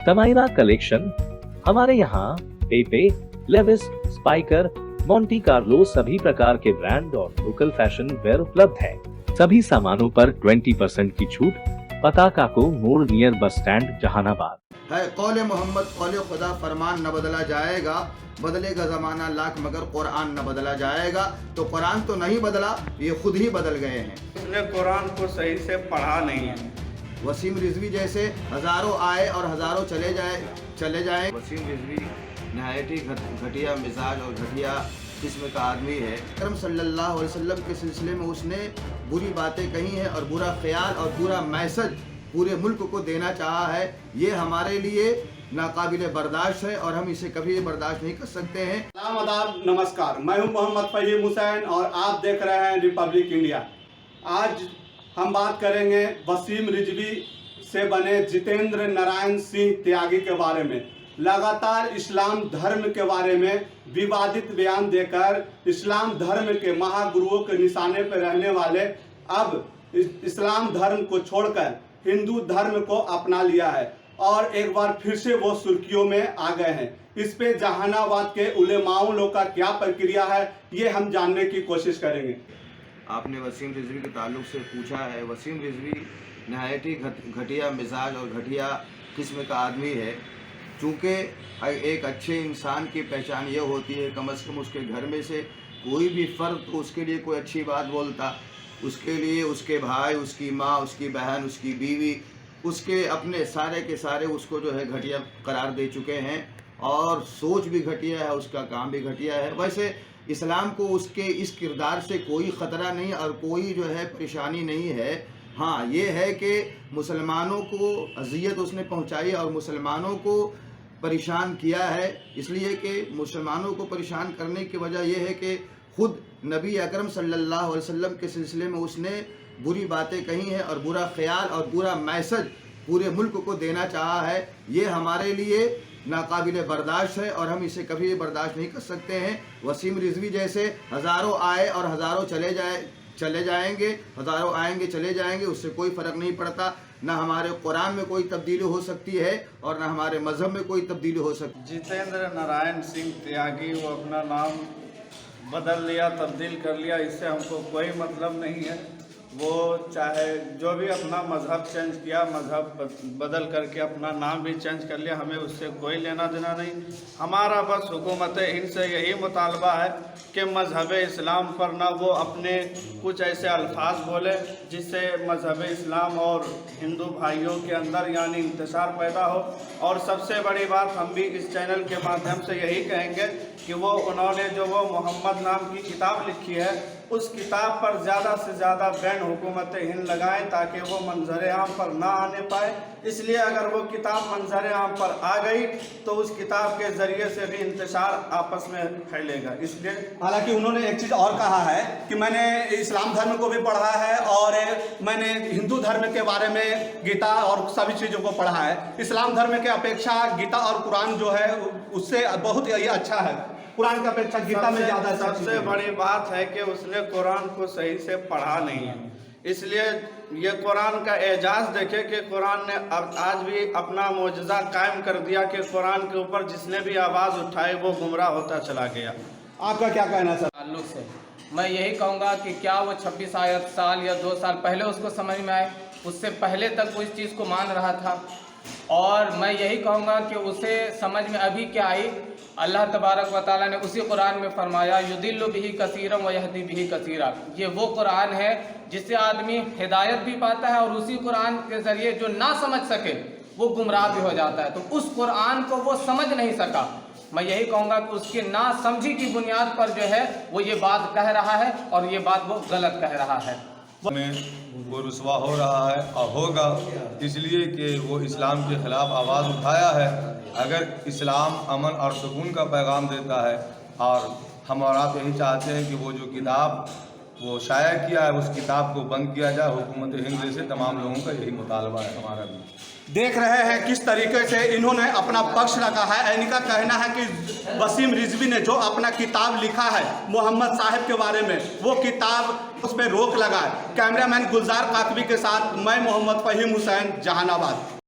तमाइरा collection. हमारे यहाँ पेपे, Levi's, spiker, Monte Carlo सभी प्रकार के ब्रांड और लोकल फैशन वेयर उपलब्ध है। सभी सामानों पर 20% की छूट। पता काको मोड़ नियर बस स्टैंड जहानाबाद है। कौले मोहम्मद कौले खुदा फरमान न बदला जाएगा, बदलेगा ज़माना लाख मगर कुरान न बदला जाएगा। तो कुरान तो नहीं बदला, ये खुद ही बदल गए हैं। उसने कुरान को सही से पढ़ा नहीं है। वसीम रिजवी जैसे हज़ारों आए और हज़ारों चले जाए। वसीम रिजवी नहायत ही घटिया मिजाज और घटिया किस्म का आदमी है। अकरम सल्लल्लाहु अलैहि वसल्लम के सिलसिले में उसने बुरी बातें कही हैं और बुरा ख्याल और बुरा मैसेज पूरे मुल्क को देना चाहा है। ये हमारे लिए नाकाबिले बर्दाश्त है और हम इसे कभी बर्दाश्त नहीं कर सकते हैं। सलाम आदाब नमस्कार, मैं हूं मोहम्मद फ़हीम हुसैन और आप देख रहे हैं रिपब्लिक इंडिया। आज हम बात करेंगे वसीम रिजवी से बने जितेंद्र नारायण सिंह त्यागी के बारे में। लगातार इस्लाम धर्म के बारे में विवादित बयान देकर इस्लाम धर्म के महागुरुओं के निशाने पर रहने वाले अब इस्लाम धर्म को छोड़कर हिंदू धर्म को अपना लिया है और एक बार फिर से वो सुर्खियों में आ गए हैं। इस पे जहानाबाद के उलेमाओं लोग का क्या प्रक्रिया है, ये हम जानने की कोशिश करेंगे। आपने वसीम रिजवी के ताल्लुक से पूछा है। वसीम रिजवी नहायत ही घटिया मिजाज और घटिया किस्म का आदमी है। चूँकि एक अच्छे इंसान की पहचान ये होती है कम से कम उसके घर में से कोई भी फ़र्द तो उसके लिए कोई अच्छी बात बोलता, उसके लिए उसके भाई, उसकी माँ, उसकी बहन, उसकी बीवी, उसके अपने सारे के सारे उसको जो है घटिया करार दे चुके हैं और सोच भी घटिया है, उसका काम भी घटिया है। वैसे इस्लाम को उसके इस किरदार से कोई ख़तरा नहीं और कोई जो है परेशानी नहीं है। हाँ, ये है कि मुसलमानों को अज़ियत उसने पहुँचाई और मुसलमानों को परेशान किया है। इसलिए कि मुसलमानों को परेशान करने की वजह यह है कि ख़ुद नबी अकरम सल्लल्लाहु अलैहि वसल्लम के सिलसिले में उसने बुरी बातें कही हैं और बुरा ख्याल और बुरा मैसेज पूरे मुल्क को देना चाहा है। ये हमारे लिए नाकाबिले बर्दाश्त है और हम इसे कभी बर्दाश्त नहीं कर सकते हैं। वसीम रिजवी जैसे हज़ारों आए और हज़ारों चले जाएंगे, हज़ारों आएंगे चले जाएंगे, उससे कोई फ़र्क नहीं पड़ता। ना हमारे कुरान में कोई तब्दीली हो सकती है और ना हमारे मज़हब में कोई तब्दीली हो सकती है। जितेंद्र नारायण सिंह त्यागी वो अपना नाम बदल लिया, तब्दील कर लिया, इससे हमको कोई मतलब नहीं है। वो चाहे जो भी अपना मज़हब चेंज किया, मज़हब बदल करके अपना नाम भी चेंज कर लिया, हमें उससे कोई लेना देना नहीं। हमारा बस हुकूमत हिंद से यही मुतालबा है कि मज़हब इस्लाम पर ना वो अपने कुछ ऐसे अल्फाज बोले जिससे मज़हब इस्लाम और हिंदू भाइयों के अंदर यानी इंतशार पैदा हो। और सबसे बड़ी बात हम भी इस चैनल के माध्यम से यही कहेंगे कि उन्होंने जो मोहम्मद नाम की किताब लिखी है उस किताब पर ज़्यादा से ज़्यादा बैन हुकूमत हिंद लगाएं ताकि वो मंजर आम पर ना आने पाए। इसलिए अगर वो किताब मंजर आम पर आ गई तो उस किताब के ज़रिए से भी इंतशार आपस में फैलेगा। इसलिए हालांकि उन्होंने एक चीज़ और कहा है कि मैंने इस्लाम धर्म को भी पढ़ा है और मैंने हिंदू धर्म के बारे में गीता और सभी चीज़ों को पढ़ा है। इस्लाम धर्म के अपेक्षा गीता और कुरान जो है उससे बहुत ही अच्छा है। कुरान की अपेक्षा गीता में ज़्यादा सबसे बड़ी बात है कि उसने कुरान को सही से पढ़ा नहीं है। इसलिए ये कुरान का एजाज़ देखे कि कुरान ने अब आज भी अपना मोजज़ा कायम कर दिया कि कुरान के ऊपर जिसने भी आवाज़ उठाई वो गुमराह होता चला गया। आपका क्या कहना सर? ताल्लुक से मैं यही कहूँगा कि क्या वो 26 साल या 2 साल पहले उसको समझ में आए, उससे पहले तक वो इस चीज़ को मान रहा था। और मैं यही कहूँगा कि उसे समझ में अभी क्या आई, अल्लाह तबारक व तआला ने उसी कुरान में फरमाया युदिल्लु बिही कसीरम व यहदी बिही कसीरा। ये वो कुरान है जिससे आदमी हिदायत भी पाता है और उसी कुरान के ज़रिए जो ना समझ सके वो गुमराह भी हो जाता है। तो उस कुरान को वो समझ नहीं सका। मैं यही कहूँगा कि उसकी ना समझी की बुनियाद पर जो है वो ये बात कह रहा है और ये बात वो गलत कह रहा है। में वो रुसवा हो रहा है और होगा, इसलिए कि वो इस्लाम के ख़िलाफ़ आवाज़ उठाया है। अगर इस्लाम अमन और सुकून का पैगाम देता है और हम और आप यही चाहते हैं कि वो जो किताब वो शाया किया है उस किताब को बंद किया जाए। हुकूमत हिंद से तमाम लोगों का यही मुतालबा है हमारा भी। देख रहे हैं किस तरीके से इन्होंने अपना पक्ष रखा है। इनका कहना है कि वसीम रिजवी ने जो अपना किताब लिखा है मोहम्मद साहब के बारे में, वो किताब उस पर रोक लगाए। कैमरामैन गुलजार काकवी के साथ मैं मोहम्मद फ़हीम हुसैन, जहानाबाद।